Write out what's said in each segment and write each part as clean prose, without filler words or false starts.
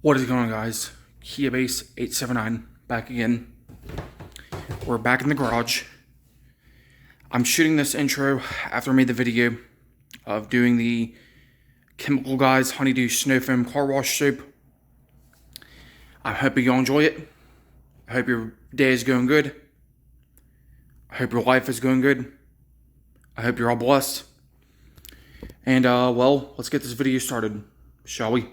What is going on, guys? Kia Base 879 back again. We're back in the garage. I'm shooting this intro after I made the video of doing the Chemical Guys Honeydew Snow Foam Car Wash Soap. I hope you all enjoy it. I hope your day is going good. I hope your life is going good. I hope you're all blessed. And, well, let's get this video started, shall we?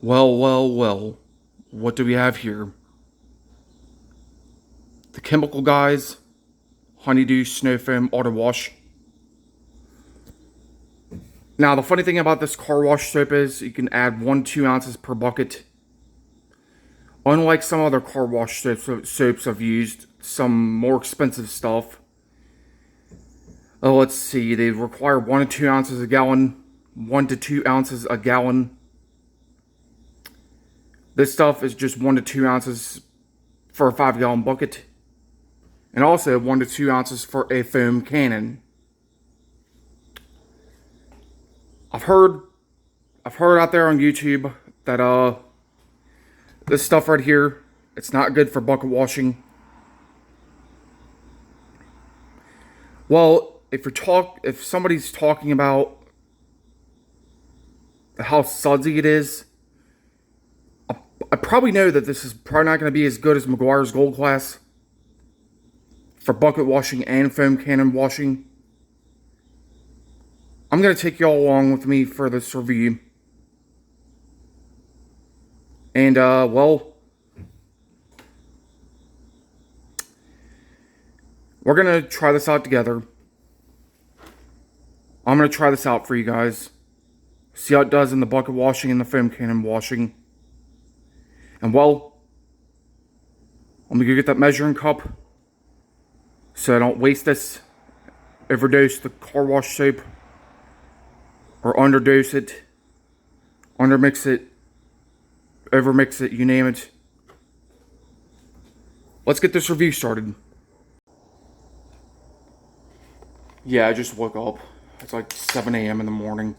Well, what do we have here? The Chemical Guys Honeydew Snow Foam Auto Wash. Now, the funny thing about this car wash soap is you can add 1-2 ounces per bucket. Unlike some other car wash soaps I've used, some more expensive stuff. Oh, let's see, they require 1 to 2 ounces a gallon, 1 to 2 ounces a gallon. This stuff is just 1 to 2 ounces for a 5-gallon bucket. And also 1 to 2 ounces for a foam cannon. I've heard out there on YouTube that this stuff right here, it's not good for bucket washing. Well, if somebody's talking about how sudsy it is, I probably know that this is probably not going to be as good as Meguiar's Gold Class for bucket washing and foam cannon washing. I'm going to take y'all along with me for this review. And, well, we're going to try this out together. I'm going to try this out for you guys. See how it does in the bucket washing and the foam cannon washing. And, well, let me go get that measuring cup so I don't waste this, overdose the car wash soap, or underdose it, undermix it, overmix it, you name it. Let's get this review started. Yeah, I just woke up. It's like 7 a.m. in the morning.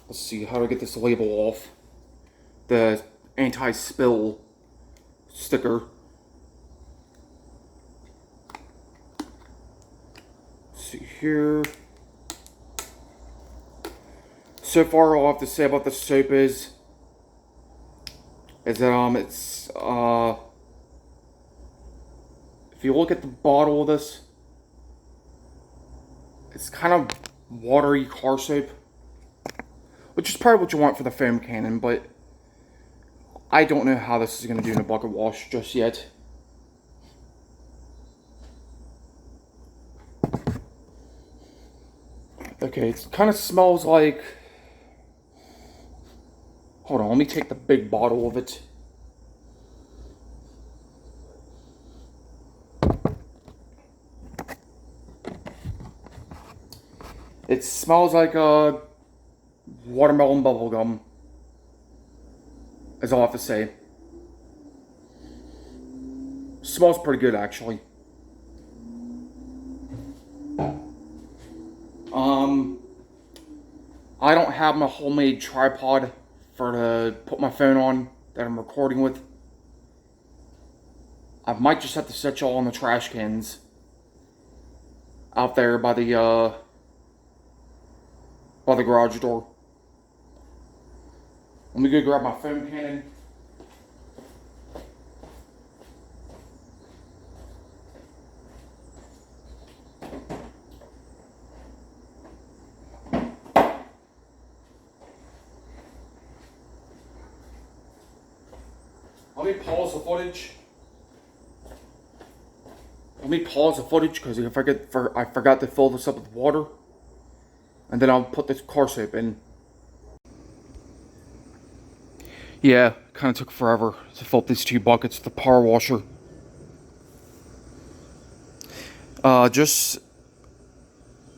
Let's see, how do I get this label off? The anti-spill sticker. Let's see here. So far, all I have to say about the soap is that it's if you look at the bottle of this, it's kind of watery car soap, which is probably what you want for the foam cannon, but I don't know how this is going to do in a bucket wash just yet. Okay, it kind of smells like... Hold on, let me take the big bottle of it. It smells like a watermelon bubblegum, is all I have to say. Smells pretty good, actually. I don't have my homemade tripod to put my phone on that I'm recording with. I might just have to set y'all on the trash cans out there by the garage door. Let me go grab my foam cannon. Let me pause the footage. Because I forgot to fill this up with water. And then I'll put this car soap in. Yeah, kind of took forever to fill up these 2 buckets with the power washer. Just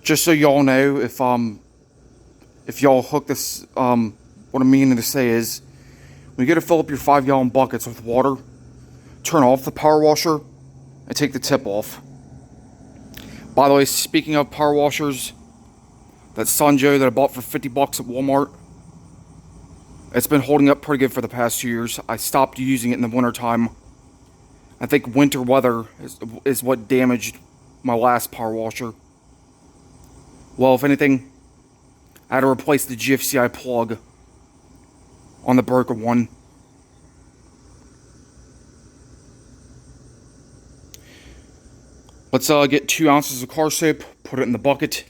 so y'all know, if y'all hook this, what I'm meaning to say is, when you go to fill up your 5-gallon buckets with water, turn off the power washer and take the tip off. By the way, speaking of power washers, that Sanjo that I bought for 50 bucks at Walmart, it's been holding up pretty good for the past 2 years. I stopped using it in the wintertime. I think winter weather is what damaged my last power washer. Well, if anything, I had to replace the GFCI plug on the broken one. Let's get 2 ounces of car soap, put it in the bucket.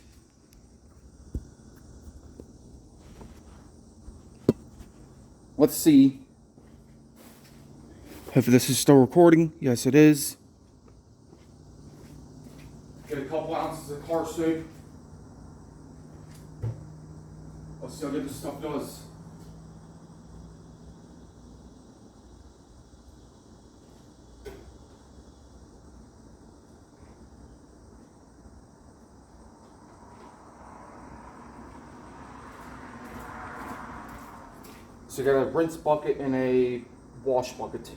Let's see if this is still recording. Yes, it is. Get a couple ounces of car soap. Let's see how good this stuff does. So you got a rinse bucket and a wash bucket.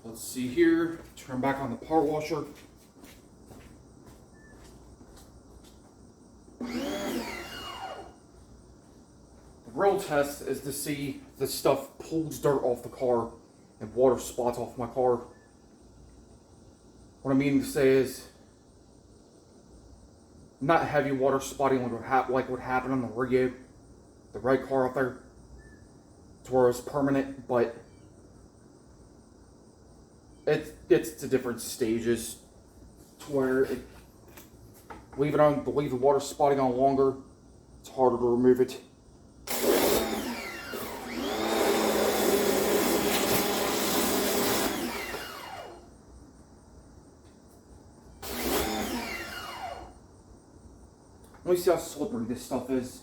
Let's see here, turn back on the power washer. The real test is to see if this stuff pulls dirt off the car and water spots off my car. What I mean to say is, not heavy water spotting like what happened on the Rio, the red car out there, to where it was permanent, but it gets to different stages to where leave the water spotting on longer, it's harder to remove it. Let me see how slippery this stuff is.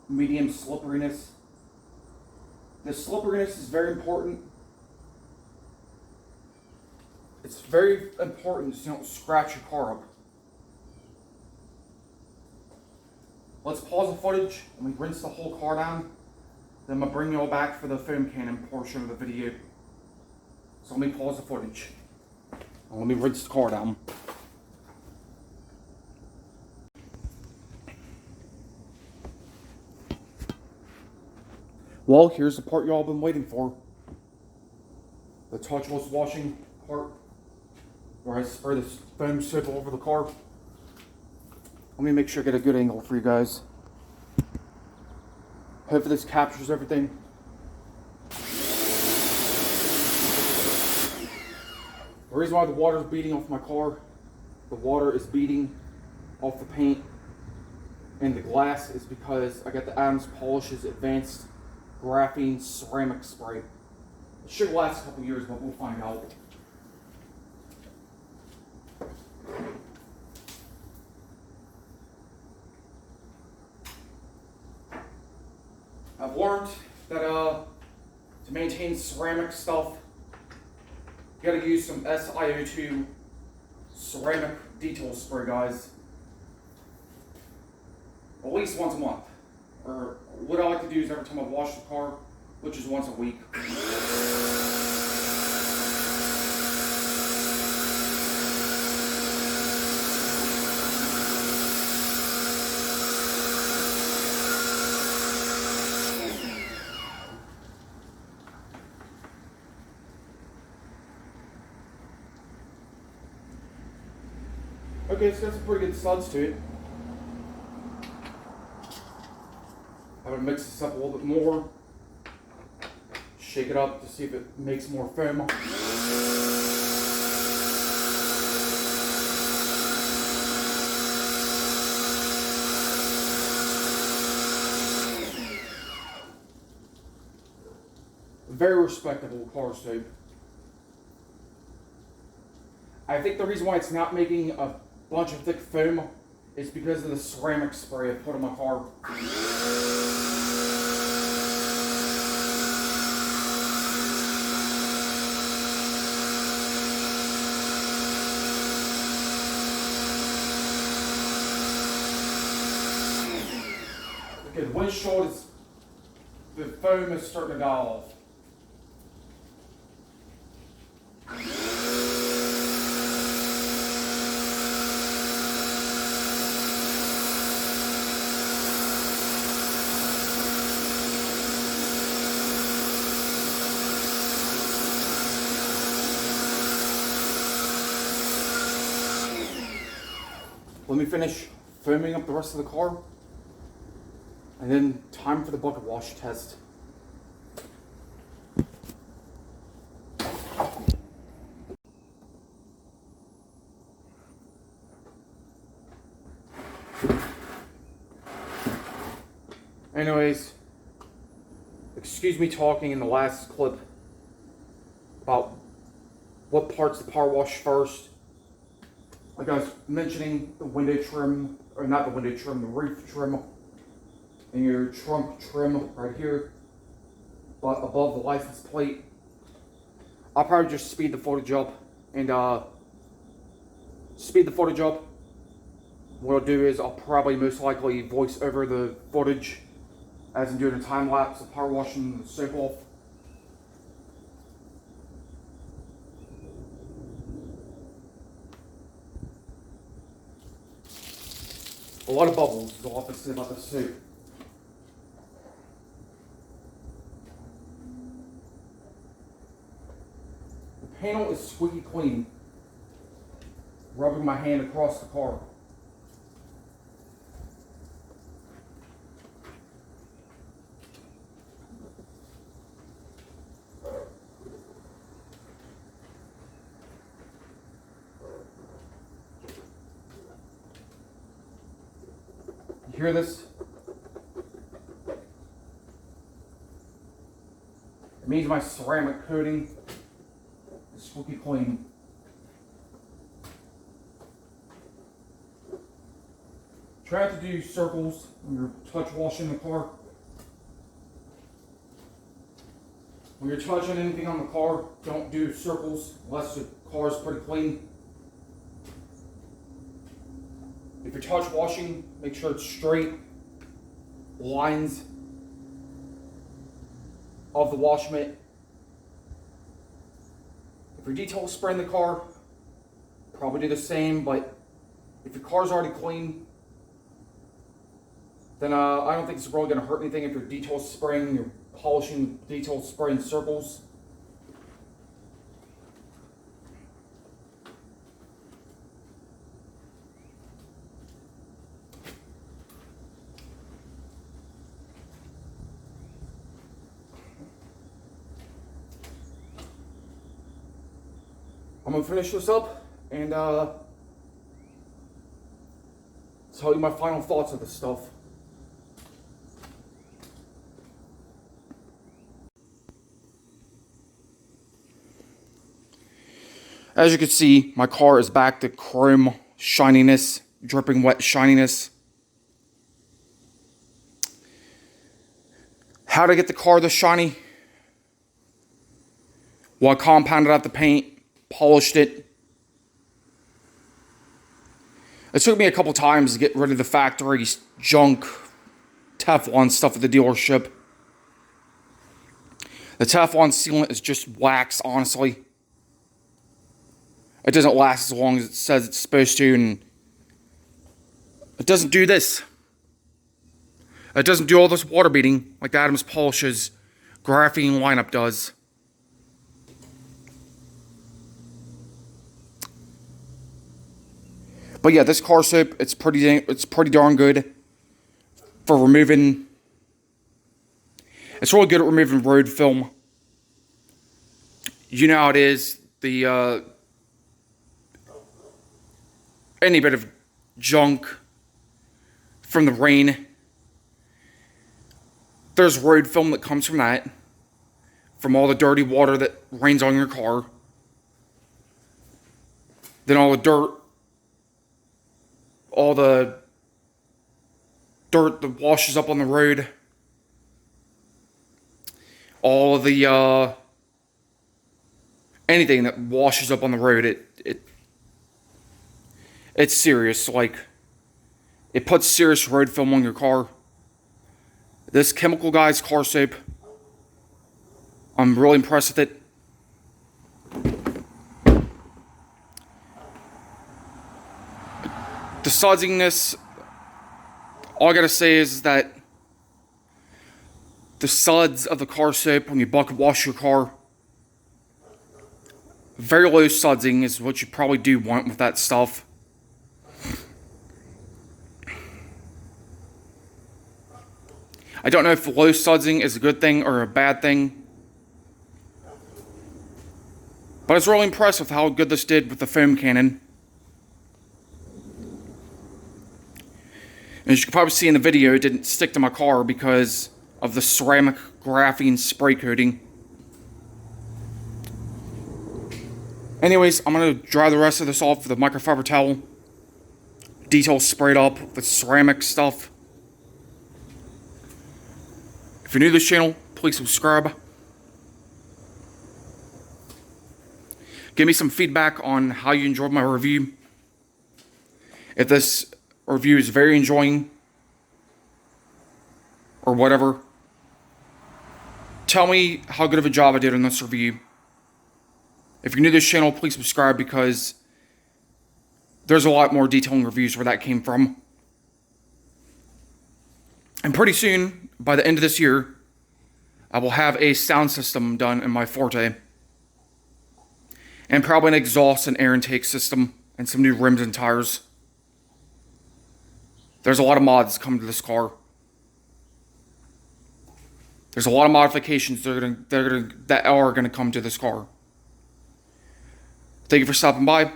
Medium slipperiness. The slipperiness is very important. It's very important so you don't scratch your car up. Let's pause the footage and we rinse the whole car down. Then I'm going to bring you all back for the foam cannon portion of the video. So let me pause the footage. And let me rinse the car down. Well, here's the part y'all been waiting for. The touchless washing part, where I spray the foam soap all over the car. Let me make sure I get a good angle for you guys. Hopefully this captures everything. The reason why the water is beating off my car, the water is beating off the paint and the glass, is because I got the Adams Polishes Advanced Graphene Ceramic Spray. It should last a couple years, but we'll find out. I've learned that to maintain ceramic stuff, you gotta use some SiO2 ceramic detail spray, guys. At least once a month. Or what I like to do is every time I wash the car, which is once a week. Okay, it's got some pretty good suds to it. I'm going to mix this up a little bit more. Shake it up to see if it makes more foam. Very respectable car soap. I think the reason why it's not making a bunch of thick foam is because of the ceramic spray I put on my car. Okay, the windshield is, the foam is starting to die off. Let me finish foaming up the rest of the car, and then time for the bucket wash test. Anyways, excuse me talking in the last clip about what parts the power wash first. Like I was mentioning, the window trim, or not the window trim, the roof trim, and your trunk trim right here, but above the license plate. I'll probably just speed the footage up, and What I'll do is I'll probably most likely voice over the footage as I'm doing a time lapse of power washing the soap off. A lot of bubbles is all I have to say about the soap. The panel is squeaky clean. Rubbing my hand across the car. You hear this? It means my ceramic coating is squeaky clean. Try to do circles when you're touch washing the car. When you're touching anything on the car, don't do circles unless the car is pretty clean. If you're touch washing, make sure it's straight lines of the wash mitt. If you're detail spraying the car, probably do the same, but if your car's already clean, then I don't think it's really going to hurt anything if you're detail spraying, you're polishing, detail spraying circles. I'm going to finish this up and tell you my final thoughts of this stuff. As you can see, my car is back to chrome shininess, dripping wet shininess. How to get the car this shiny? Well, I compounded out the paint, polished it. It took me a couple times to get rid of the factory junk Teflon stuff at the dealership. The Teflon sealant is just wax, honestly. It doesn't last as long as it says it's supposed to, and it doesn't do this. It doesn't do all this water beading like the Adams Polish's graphene lineup does. But yeah, this car soap, it's pretty darn good for removing. It's really good at removing road film. You know how it is, any bit of junk from the rain. There's road film that comes from that, from all the dirty water that rains on your car. Then all the dirt all the dirt that washes up on the road, all of the anything that washes up on the road, it's serious. Like, it puts serious road film on your car. This Chemical Guys car soap, I'm really impressed with it. The suddiness, all I gotta say is that the suds of the car soap when you bucket wash your car, very low sudsing is what you probably do want with that stuff. I don't know if low sudsing is a good thing or a bad thing, but I was really impressed with how good this did with the foam cannon. And as you can probably see in the video, it didn't stick to my car because of the ceramic graphene spray coating. Anyways, I'm going to dry the rest of this off with a microfiber towel. Detail sprayed up with ceramic stuff. If you're new to this channel, please subscribe. Give me some feedback on how you enjoyed my review. If this review is very enjoying, or whatever, tell me how good of a job I did on this review. If you're new to this channel, please subscribe because there's a lot more detailing reviews where that came from. And pretty soon, by the end of this year, I will have a sound system done in my Forte. And probably an exhaust and air intake system and some new rims and tires. There's a lot of mods coming to this car. There's a lot of modifications that are gonna come to this car. Thank you for stopping by.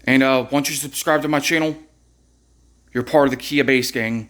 And once you subscribe to my channel, you're part of the Kia Base gang.